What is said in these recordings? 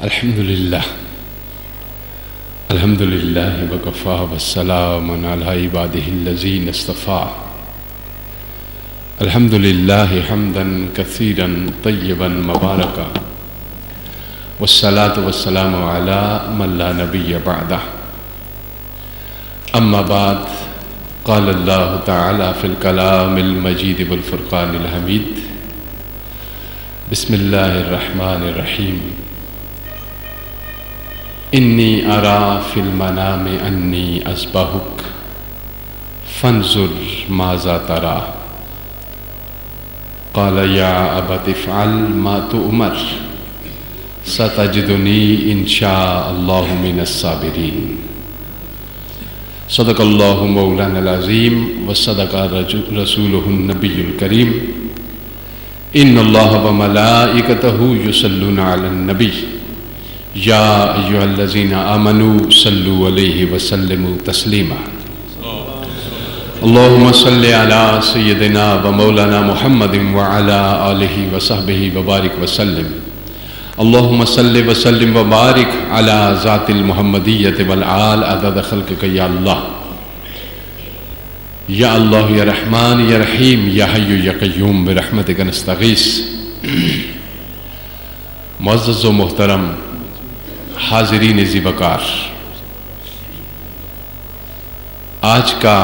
الحمدللہ وکفا والسلام علی عبادہ الذین اصطفیٰ الحمدللہ حمدا کثیرا طیبا مبارکا والصلاة والسلام علی من لا نبی بعدہ اما بعد قال اللہ تعالی فی الکلام المجید والفرقان الحمید بسم اللہ الرحمن الرحیم انی ارا فی المنام انی اذبحک فانظر ماذا ترى قال یا ابت افعل ما تؤمر ستجدنی ان شاء اللہ من الصابرین صدق اللہ مولانا العظیم وصدق رسولہ النبی الکریم ان اللہ وملائکتہ یصلون علی النبی یا ایہا الذین آمنوا صلوا علیہ وسلموا تسلیما اللہم صلی علی سیدنا و مولانا محمد وعلی آلہ وصحبہ وبارک وسلم اللہم صلی وسلم وبارک علی ذات المحمدیت والآل عدد خلقک یا اللہ یا اللہ یا رحمان یا رحیم یا حی یا قیوم برحمتک نستغیث معزز و محترم حاضرین ذی وقار، آج کا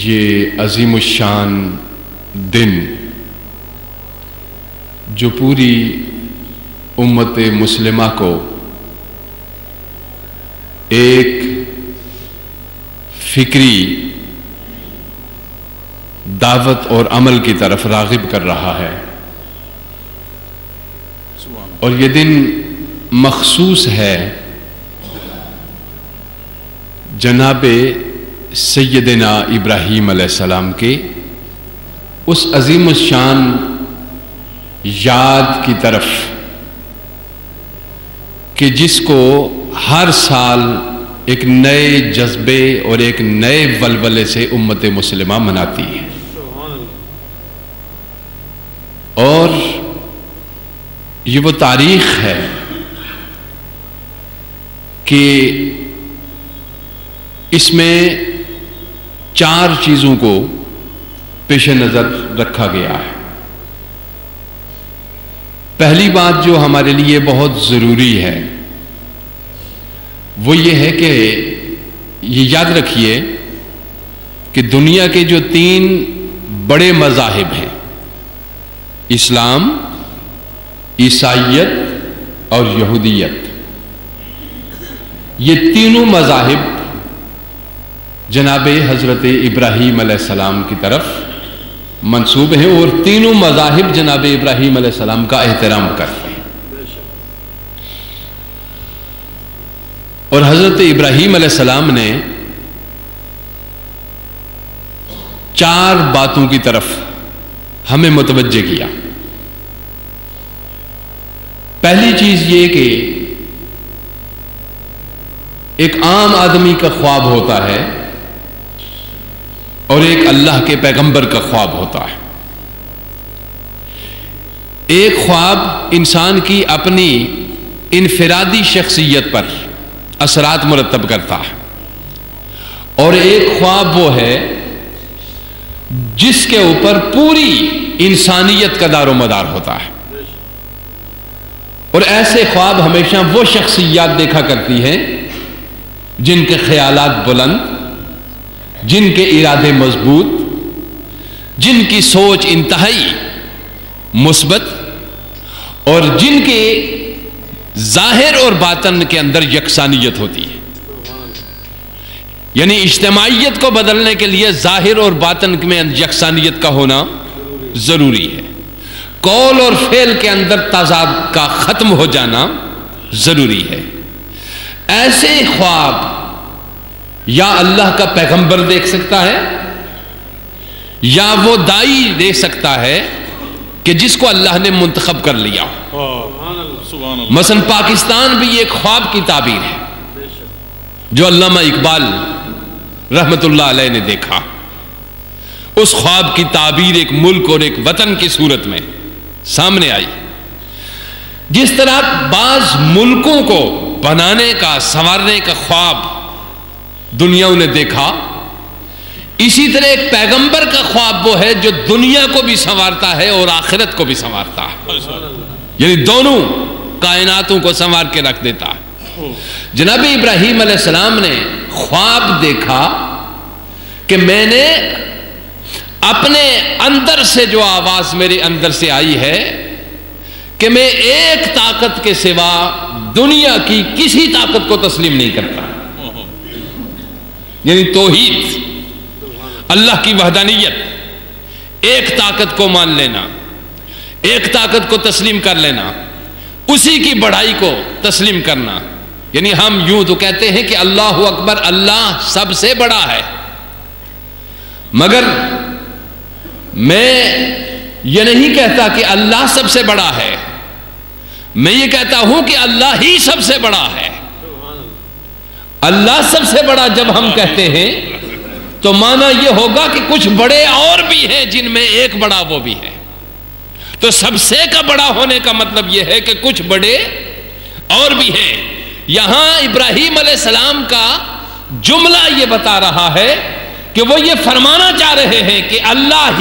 یہ عظیم الشان دن جو پوری امت مسلمہ کو ایک فکری دعوت اور عمل کی طرف راغب کر رہا ہے، اور یہ دن مخصوص ہے جناب سیدنا ابراہیم علیہ السلام کے اس عظیم الشان یاد کی طرف کہ جس کو ہر سال ایک نئے جذبے اور ایک نئے ولولے سے امت مسلمہ مناتی ہے، اور یہ وہ تاریخ ہے کہ اس میں 4 چیزوں کو پیش نظر رکھا گیا ہے۔ پہلی بات جو ہمارے لیے بہت ضروری ہے وہ یہ ہے کہ یہ یاد رکھیے کہ دنیا کے جو 3 بڑے مذاہب ہیں، اسلام، عیسائیت اور یہودیت، یہ تینوں مذاہب جناب حضرت ابراہیم علیہ السلام کی طرف منسوب ہیں، اور تینوں مذاہب جناب ابراہیم علیہ السلام کا احترام کرتے ہیں، اور حضرت ابراہیم علیہ السلام نے 4 باتوں کی طرف ہمیں متوجہ کیا۔ پہلی چیز یہ کہ ایک عام آدمی کا خواب ہوتا ہے اور ایک اللہ کے پیغمبر کا خواب ہوتا ہے۔ ایک خواب انسان کی اپنی انفرادی شخصیت پر اثرات مرتب کرتا ہے، اور ایک خواب وہ ہے جس کے اوپر پوری انسانیت کا دار و مدار ہوتا ہے، اور ایسے خواب ہمیشہ وہ شخصیات دیکھا کرتی ہیں جن کے خیالات بلند، جن کے ارادے مضبوط، جن کی سوچ انتہائی مثبت، اور جن کے ظاہر اور باطن کے اندر یکسانیت ہوتی ہے۔ یعنی اجتماعیت کو بدلنے کے لیے ظاہر اور باطن میں یکسانیت کا ہونا ضروری ہے، قول اور فعل کے اندر تضاد کا ختم ہو جانا ضروری ہے۔ ایسے خواب یا اللہ کا پیغمبر دیکھ سکتا ہے، یا وہ دائی دیکھ سکتا ہے کہ جس کو اللہ نے منتخب کر لیا۔ مثلا پاکستان بھی ایک خواب کی تعبیر ہے جو علامہ اقبال رحمت اللہ علیہ نے دیکھا۔ اس خواب کی تعبیر ایک ملک اور ایک وطن کی صورت میں سامنے آئی، جس طرح بعض ملکوں کو بنانے کا سنوارنے کا خواب دنیا نے دیکھا، اسی طرح ایک پیغمبر کا خواب وہ ہے جو دنیا کو بھی سنوارتا ہے اور آخرت کو بھی سنوارتا ہے، یعنی دونوں کائناتوں کو سنوار کے رکھ دیتا ہے۔ جناب ابراہیم علیہ السلام نے خواب دیکھا کہ میں نے اپنے اندر سے جو آواز میرے اندر سے آئی ہے کہ میں ایک طاقت کے سوا دنیا کی کسی طاقت کو تسلیم نہیں کرتا، یعنی توحید، اللہ کی وحدانیت، ایک طاقت کو مان لینا، ایک طاقت کو تسلیم کر لینا، اسی کی بڑائی کو تسلیم کرنا۔ یعنی ہم یوں تو کہتے ہیں کہ اللہ اکبر، اللہ سب سے بڑا ہے، مگر میں یہ نہیں کہتا کہ اللہ سب سے بڑا ہے، میں یہ کہتا ہوں کہ اللہ ہی سب سے بڑا ہے۔ اللہ سب سے بڑا جب ہم کہتے ہیں تو معنی یہ ہوگا کہ کچھ بڑے اور بھی ہیں جن میں ایک بڑا وہ بھی ہے، تو سب سے کا بڑا ہونے کا مطلب یہ ہے کہ کچھ بڑے اور بھی ہیں۔ یہاں ابراہیم علیہ السلام کا جملہ یہ بتا رہا ہے کہ وہ یہ فرمانا چاہ رہے ہیں کہ اللہ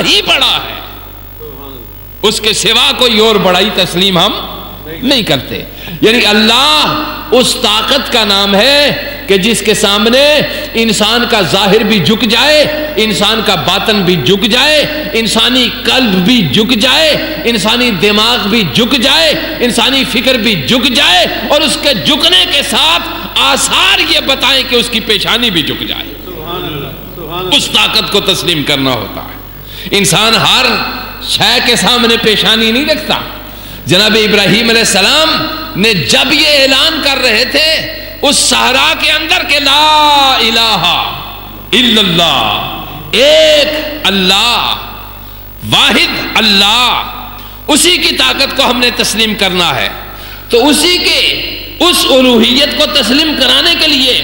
ہی بڑا ہے، اس کے سوا کوئی اور بڑائی تسلیم ہم نہیں کرتے۔ یعنی اللہ اس طاقت کا نام ہے کہ جس کے سامنے انسان کا ظاہر بھی جھک جائے، انسان کا باطن بھی جھک جائے، انسانی قلب بھی جھک جائے، انسانی دماغ بھی جھک جائے، انسانی فکر بھی جھک جائے، اور اس کے جھکنے کے ساتھ آثار یہ بتائیں کہ اس کی پیشانی بھی جھک جائے۔ اس طاقت کو تسلیم کرنا ہوتا ہے۔ انسان ہر شے کے سامنے پیشانی نہیں رکھتا۔ جناب ابراہیم علیہ السلام نے جب یہ اعلان کر رہے تھے اس صحرا کے اندر کہ لا الہ الا اللہ، ایک اللہ، واحد اللہ، اسی کی طاقت کو ہم نے تسلیم کرنا ہے، تو اسی کے اس الوہیت کو تسلیم کرانے کے لیے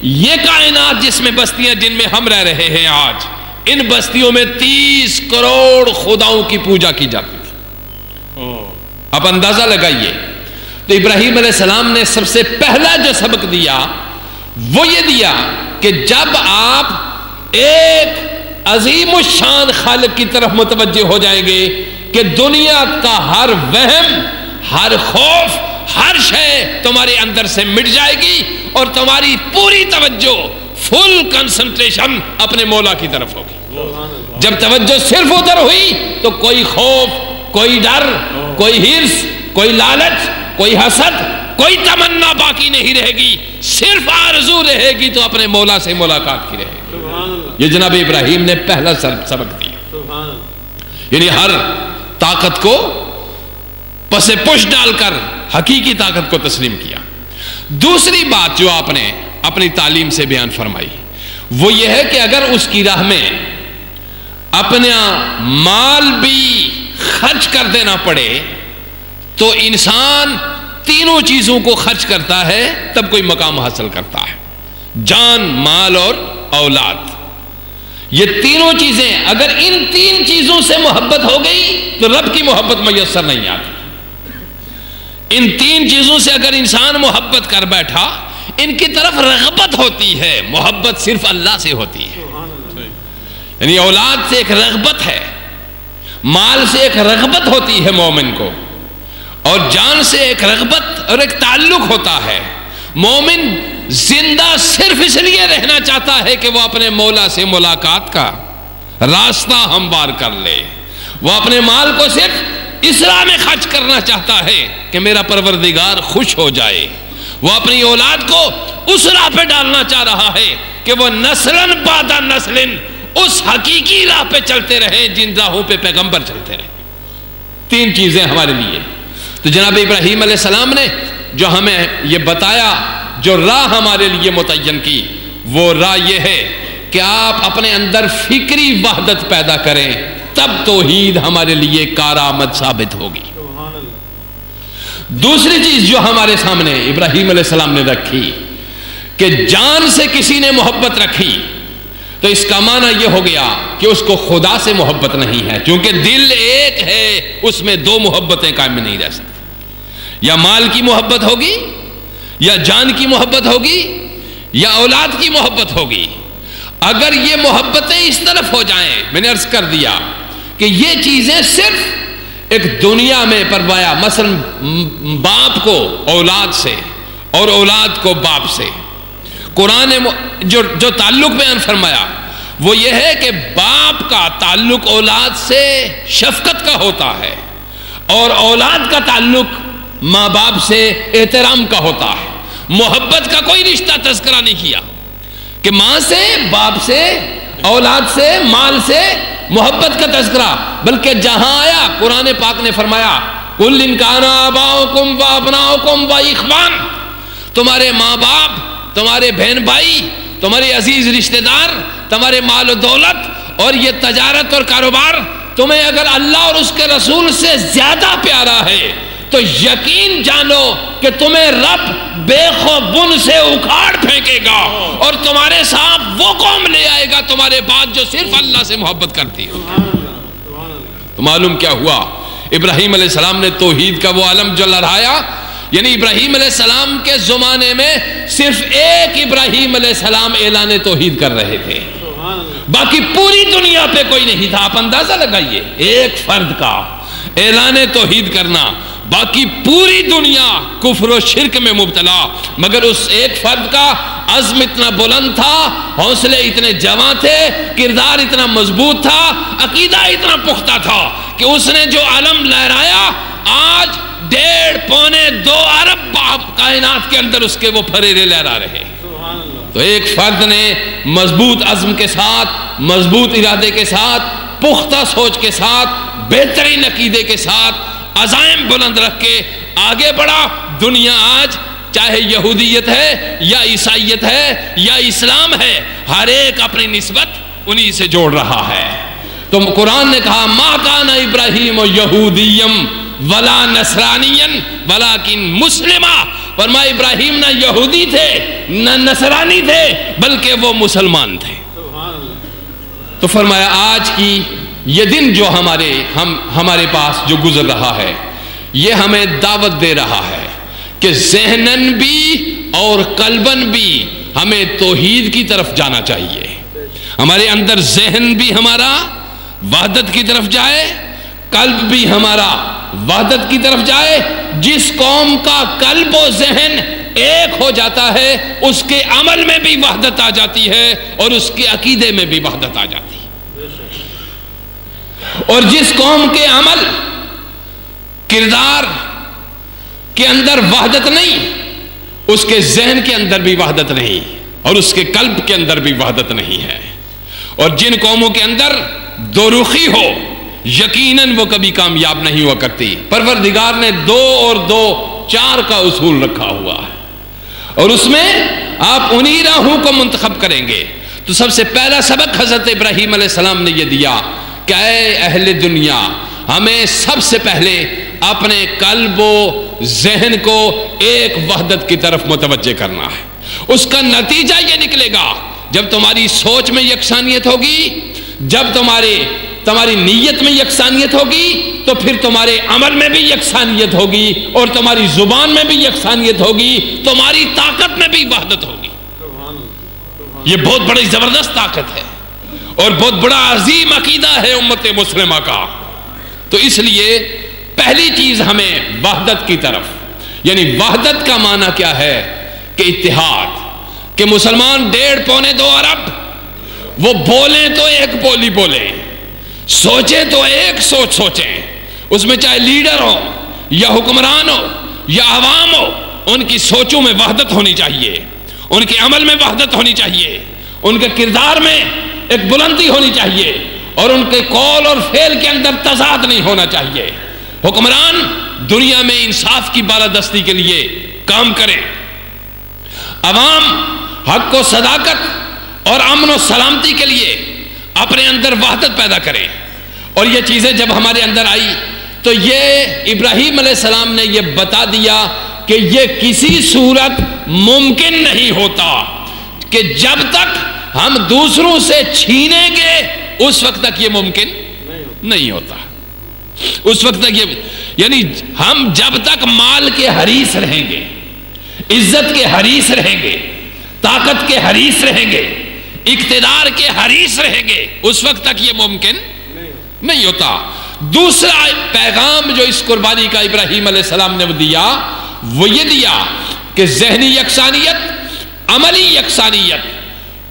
یہ کائنات جس میں بستیاں جن میں ہم رہ رہے ہیں آج، ان بستیوں میں 30 کروڑ خداؤں کی پوجا کی جاتی تھی۔ اب اندازہ لگائیے، تو ابراہیم علیہ السلام نے سب سے پہلا جو سبق دیا وہ یہ دیا کہ جب آپ ایک عظیم الشان خالق کی طرف متوجہ ہو جائیں گے کہ دنیا کا ہر وہم، ہر خوف، ہر شے تمہارے اندر سے مٹ جائے گی اور تمہاری پوری توجہ، فل کنسنٹریشن اپنے مولا کی طرف ہوگی۔ جب توجہ صرف ادھر ہوئی تو کوئی خوف، کوئی ڈر، کوئی ہرس، کوئی لالچ، کوئی حسد، کوئی تمنا باقی نہیں رہے گی، صرف آرزو رہے گی تو اپنے مولا سے ملاقات کی رہے گی۔ یہ جناب ابراہیم نے پہلا سبق دیا، یعنی ہر طاقت کو پس پش ڈال کر حقیقی طاقت کو تسلیم کیا۔ دوسری بات جو آپ نے اپنی تعلیم سے بیان فرمائی وہ یہ ہے کہ اگر اس کی راہ میں اپنا مال بھی خرچ کر دینا پڑے تو انسان تینوں چیزوں کو خرچ کرتا ہے تب کوئی مقام حاصل کرتا ہے، جان، مال اور اولاد۔ یہ تینوں چیزیں اگر ان تین چیزوں سے محبت ہو گئی تو رب کی محبت میسر نہیں آتی۔ ان تین چیزوں سے اگر انسان محبت کر بیٹھا، ان کی طرف رغبت ہوتی ہے، محبت صرف اللہ سے ہوتی ہے۔ یعنی اولاد سے ایک رغبت ہے، مال سے ایک رغبت ہوتی ہے مومن کو، اور جان سے ایک رغبت اور ایک تعلق ہوتا ہے۔ مومن زندہ صرف اس لیے رہنا چاہتا ہے کہ وہ اپنے مولا سے ملاقات کا راستہ ہموار کر لے، وہ اپنے مال کو صرف اس راہ میں خرچ کرنا چاہتا ہے کہ میرا پروردگار خوش ہو جائے، وہ اپنی اولاد کو اس راہ پہ ڈالنا چاہ رہا ہے کہ وہ نسلاً بعد نسلاً اس حقیقی راہ پہ چلتے رہیں جن راہوں پہ پیغمبر چلتے رہے۔ تین چیزیں ہمارے لیے، تو جناب ابراہیم علیہ السلام نے جو ہمیں یہ بتایا، جو راہ ہمارے لیے متعین کی، وہ راہ یہ ہے کہ آپ اپنے اندر فکری وحدت پیدا کریں، تب توحید ہمارے لیے کارآمد ثابت ہوگی۔ دوسری چیز جو ہمارے سامنے ابراہیم علیہ السلام نے رکھی کہ جان سے کسی نے محبت رکھی تو اس کا معنی یہ ہو گیا کہ اس کو خدا سے محبت نہیں ہے، چونکہ دل ایک ہے، اس میں دو محبتیں قائم نہیں رہ سکتی، یا مال کی محبت ہوگی، یا جان کی محبت ہوگی، یا اولاد کی محبت ہوگی۔ اگر یہ محبتیں اس طرف ہو جائیں، میں نے عرض کر دیا کہ یہ چیزیں صرف ایک دنیا میں پروایا، مثلا باپ کو اولاد سے اور اولاد کو باپ سے، قرآن جو تعلق بیان فرمایا وہ یہ ہے کہ باپ کا تعلق اولاد سے شفقت کا ہوتا ہے، اور اولاد کا تعلق ماں باپ سے احترام کا ہوتا ہے۔ محبت کا کوئی رشتہ تذکرہ نہیں کیا کہ ماں سے، باپ سے، اولاد سے، مال سے محبت کا تذکرہ، بلکہ جہاں آیا قرآن پاک نے فرمایا قُلْ إِنْ كَانَ آبَاؤُكُمْ وَأَبْنَاؤُكُمْ وَإِخْوَانُ، تمہارے ماں باپ، تمہارے بہن بھائی، تمہارے عزیز رشتہ دار، تمہارے مال و دولت اور یہ تجارت اور کاروبار تمہیں اگر اللہ اور اس کے رسول سے زیادہ پیارا ہے تو یقین جانو کہ تمہیں رب بے خوبن سے اکھاڑ پھینکے گا، اور تمہارے ساتھ وہ قوم لے آئے گا تمہارے بعد جو صرف اللہ سے محبت کرتی ہو۔ تو معلوم کیا ہوا، ابراہیم علیہ السلام نے توحید کا وہ علم جو لہرایا، یعنی ابراہیم علیہ السلام کے زمانے میں صرف ایک ابراہیم علیہ السلام اعلان توحید کر رہے تھے، باقی پوری دنیا پہ کوئی نہیں تھا۔ آپ اندازہ لگائیے، ایک فرد کا اعلان توحید کرنا، باقی پوری دنیا کفر و شرک میں مبتلا، مگر اس ایک فرد کا عزم اتنا بلند تھا، حوصلے اتنے جواں تھے، کردار اتنا مضبوط تھا، عقیدہ اتنا پختہ تھا کہ اس نے جو علم لہرایا آج 1.5-2 ارب کائنات کے اندر اس کے وہ پھریرے لہرا رہے۔ تو ایک فرد نے مضبوط عزم کے ساتھ، مضبوط ارادے کے ساتھ، پختہ سوچ کے ساتھ، بہترین عقیدے کے ساتھ، عزائم بلند رکھ کے آگے بڑھا۔ دنیا آج چاہے یہودیت ہے یا عیسائیت ہے یا اسلام ہے، ہر ایک اپنی نسبت انہی سے جوڑ رہا ہے۔ تو قرآن نے کہا ما کان ابراہیم یہودیم ولا نصرانین ولکن مسلما، فرمایا ابراہیم نہ یہودی تھے نہ نصرانی تھے بلکہ وہ مسلمان تھے۔ تو فرمایا آج کی یہ دن جو ہمارے پاس جو گزر رہا ہے، یہ ہمیں دعوت دے رہا ہے کہ ذہنن بھی اور قلبن بھی ہمیں توحید کی طرف جانا چاہیے۔ ہمارے اندر ذہن بھی ہمارا وحدت کی طرف جائے، قلب بھی ہمارا وحدت کی طرف جائے۔ جس قوم کا قلب و ذہن ایک ہو جاتا ہے اس کے عمل میں بھی وحدت آ جاتی ہے اور اس کے عقیدے میں بھی وحدت آ جاتی ہے، اور جس قوم کے عمل کردار کے اندر وحدت نہیں، اس کے ذہن کے اندر بھی وحدت نہیں اور اس کے قلب کے اندر بھی وحدت نہیں ہے۔ اور جن قوموں کے اندر دو رخی ہو یقیناً وہ کبھی کامیاب نہیں ہوا کرتی۔ پروردگار نے 2 اور 2 4 کا اصول رکھا ہوا ہے، اور اس میں آپ انہی راہوں کو منتخب کریں گے۔ تو سب سے پہلا سبق حضرت ابراہیم علیہ السلام نے یہ دیا کہ اے اہل دنیا، ہمیں سب سے پہلے اپنے قلب و ذہن کو ایک وحدت کی طرف متوجہ کرنا ہے۔ اس کا نتیجہ یہ نکلے گا جب تمہاری سوچ میں یکسانیت ہوگی، جب تمہاری نیت میں یکسانیت ہوگی تو پھر تمہارے عمل میں بھی یکسانیت ہوگی، اور تمہاری زبان میں بھی یکسانیت ہوگی، تمہاری طاقت میں بھی وحدت ہوگی۔ یہ بہت بڑی زبردست طاقت ہے اور بہت بڑا عظیم عقیدہ ہے امت مسلمہ کا۔ تو اس لیے پہلی چیز ہمیں وحدت کی طرف، یعنی وحدت کا معنی کیا ہے کہ اتحاد، کہ مسلمان 1.5-2 ارب وہ بولیں تو ایک بولی بولیں، سوچیں تو ایک سوچ سوچیں، اس میں چاہے لیڈر ہو یا حکمران ہو یا عوام ہو، ان کی سوچوں میں وحدت ہونی چاہیے، ان کے عمل میں وحدت ہونی چاہیے، ان کے کردار میں ایک بلندی ہونی چاہیے، اور ان کے قول اور فعل کے اندر تضاد نہیں ہونا چاہیے۔ حکمران دنیا میں انصاف کی بالادستی کے لیے کام کریں، عوام حق و صداقت اور امن و سلامتی کے لیے اپنے اندر وحدت پیدا کریں۔ اور یہ چیزیں جب ہمارے اندر آئی تو یہ ابراہیم علیہ السلام نے یہ بتا دیا کہ یہ کسی صورت ممکن نہیں ہوتا کہ جب تک ہم دوسروں سے چھینیں گے اس وقت تک یہ ممکن نہیں ہوتا. اس وقت تک یہ یعنی ہم جب تک مال کے حریص رہیں گے, عزت کے حریص رہیں گے, طاقت کے حریص رہیں گے, اقتدار کے حریص رہیں گے, اس وقت تک یہ ممکن نہیں ہوتا. دوسرا پیغام جو اس قربانی کا ابراہیم علیہ السلام نے دیا وہ یہ دیا کہ ذہنی یکسانیت, عملی یکسانیت,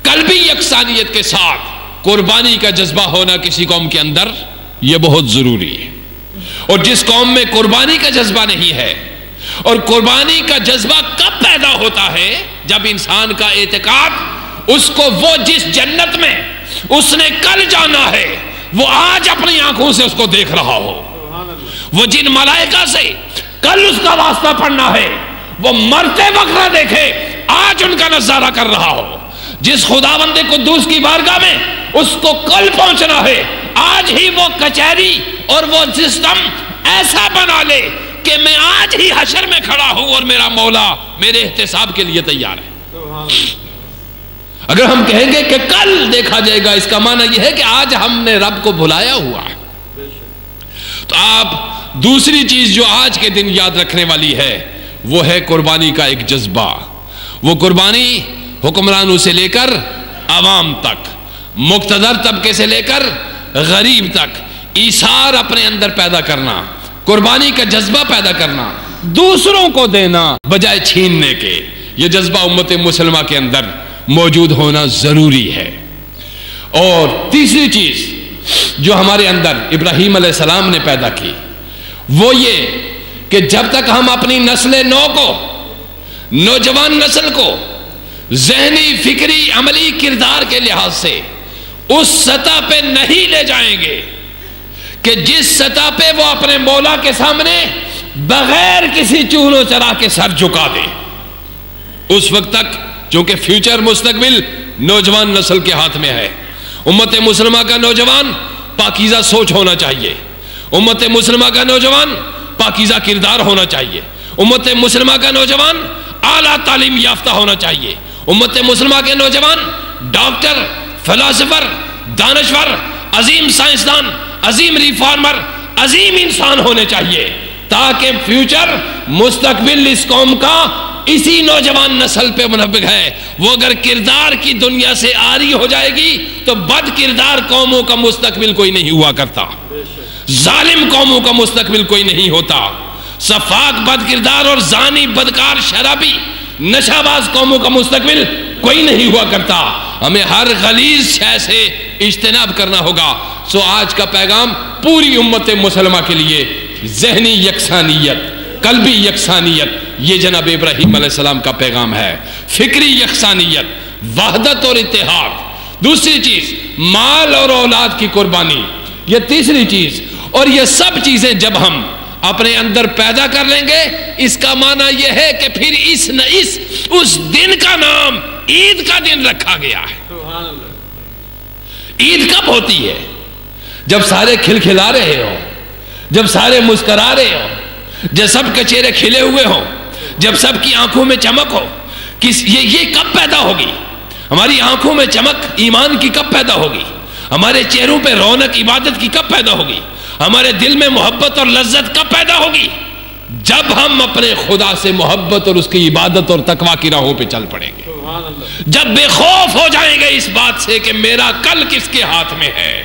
قلبی یکسانیت کے ساتھ قربانی کا جذبہ ہونا کسی قوم کے اندر یہ بہت ضروری ہے. اور جس قوم میں قربانی کا جذبہ نہیں ہے, اور قربانی کا جذبہ کب پیدا ہوتا ہے جب انسان کا اعتقاد اس کو وہ جس جنت میں اس نے کل جانا ہے وہ آج اپنی آنکھوں سے اس کو دیکھ رہا ہو, وہ جن ملائکہ سے کل اس کا واسطہ پڑنا ہے وہ مرتے وقت نہ دیکھے, آج ان کا نظارہ کر رہا ہو. جس خداوند قدوس کی بارگاہ میں اس کو کل پہنچنا ہے, آج ہی وہ کچہری اور وہ سسٹم ایسا بنا لے کہ میں آج ہی حشر میں کھڑا ہوں اور میرا مولا میرے احتساب کے لیے تیار ہے. اگر ہم کہیں گے کہ کل دیکھا جائے گا, اس کا معنی یہ ہے کہ آج ہم نے رب کو بھلایا ہوا ہے. تو آپ دوسری چیز جو آج کے دن یاد رکھنے والی ہے وہ ہے قربانی کا ایک جذبہ. وہ قربانی حکمرانوں سے لے کر عوام تک, مقتدر طبقے سے لے کر غریب تک, ایثار اپنے اندر پیدا کرنا, قربانی کا جذبہ پیدا کرنا, دوسروں کو دینا بجائے چھیننے کے, یہ جذبہ امت مسلمہ کے اندر موجود ہونا ضروری ہے. اور تیسری چیز جو ہمارے اندر ابراہیم علیہ السلام نے پیدا کی وہ یہ کہ جب تک ہم اپنی نسل نو کو, نوجوان نسل کو ذہنی, فکری, عملی کردار کے لحاظ سے اس سطح پہ نہیں لے جائیں گے کہ جس سطح پہ وہ اپنے مولا کے سامنے بغیر کسی چول و چرا کے سر جھکا دے, اس وقت تک, چونکہ فیوچر مستقبل نوجوان نسل کے ہاتھ میں ہے. امت مسلمہ کا نوجوان پاکیزہ سوچ ہونا چاہیے, امت مسلمہ کا نوجوان پاکیزہ کردار ہونا چاہیے, امت مسلمہ کا نوجوان اعلیٰ تعلیم یافتہ ہونا چاہیے, امت مسلمہ کے نوجوان ڈاکٹر, فلاسفر, دانشور, عظیم سائنسدان, عظیم ریفارمر, عظیم انسان ہونے چاہیے, تاکہ فیوچر مستقبل اس قوم کا اسی نوجوان نسل پہ منحصر ہے. وہ اگر کردار کی دنیا سے عاری ہو جائے گی تو بد کردار قوموں کا مستقبل کوئی نہیں ہوا کرتا, ظالم قوموں کا مستقبل کوئی نہیں ہوتا, صفاک بد کردار اور زانی, بدکار, شرابی, نشہ باز قوموں کا مستقبل کوئی نہیں ہوا کرتا. ہمیں ہر غلیظ شے سے اجتناب کرنا ہوگا. سو آج کا پیغام پوری امت مسلمہ کے لیے ذہنی یکسانیت, قلبی یکسانیت, یہ جناب ابراہیم علیہ السلام کا پیغام ہے. فکری یکسانیت, وحدت اور اتحاد, دوسری چیز مال اور اولاد کی قربانی, یہ تیسری چیز. اور یہ سب چیزیں جب ہم اپنے اندر پیدا کر لیں گے, اس کا معنی یہ ہے کہ پھر اس دن کا نام عید کا دن رکھا گیا ہے. عید کب ہوتی ہے؟ جب سارے کھلکھلا رہے ہوں, جب سارے مسکرا رہے ہوں, جب سب کے چہرے کھلے ہوئے ہوں, جب سب کی آنکھوں میں چمک ہو. یہ کب پیدا ہوگی؟ ہماری آنکھوں میں چمک ایمان کی کب پیدا ہوگی؟ ہمارے چہروں پہ رونق عبادت کی کب پیدا ہوگی؟ ہمارے دل میں محبت اور لذت کب پیدا ہوگی؟ جب ہم اپنے خدا سے محبت اور اس کی عبادت اور تقوی کی راہوں پہ چل پڑیں گے, جب بے خوف ہو جائیں گے اس بات سے کہ میرا کل کس کے ہاتھ میں ہے,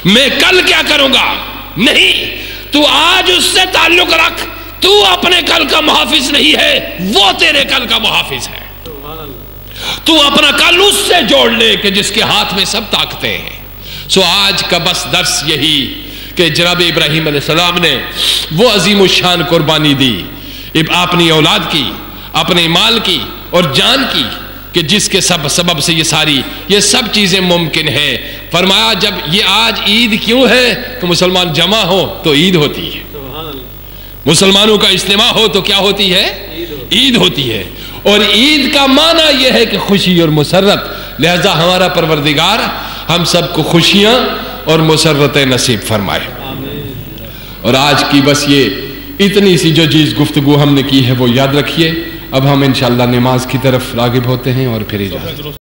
میں کل کیا کروں گا. نہیں, تو آج اس سے تعلق رکھ, تو اپنے کل کا محافظ نہیں ہے, وہ تیرے کل کا محافظ ہے. تو اپنا کل اس سے جوڑ لے کہ جس کے ہاتھ میں سب طاقتیں ہیں. سو آج کا بس درس یہی کہ جناب ابراہیم علیہ السلام نے وہ عظیم الشان قربانی دی, اپنی اولاد کی, اپنے مال کی اور جان کی, کہ جس کے سبب سے یہ سب چیزیں ممکن ہیں. فرمایا جب یہ آج عید کیوں ہے کہ مسلمان جمع ہو تو عید ہوتی ہے, مسلمانوں کا اجتماع ہو تو کیا ہوتی ہے؟ عید ہوتی ہے. اور عید کا معنی یہ ہے کہ خوشی اور مسرت. لہذا ہمارا پروردگار ہم سب کو خوشیاں اور مسرتیں نصیب فرمائے. اور آج کی بس یہ اتنی سی جو چیز گفتگو ہم نے کی ہے وہ یاد رکھیے. اب ہم انشاءاللہ نماز کی طرف راغب ہوتے ہیں اور پھر اجازت.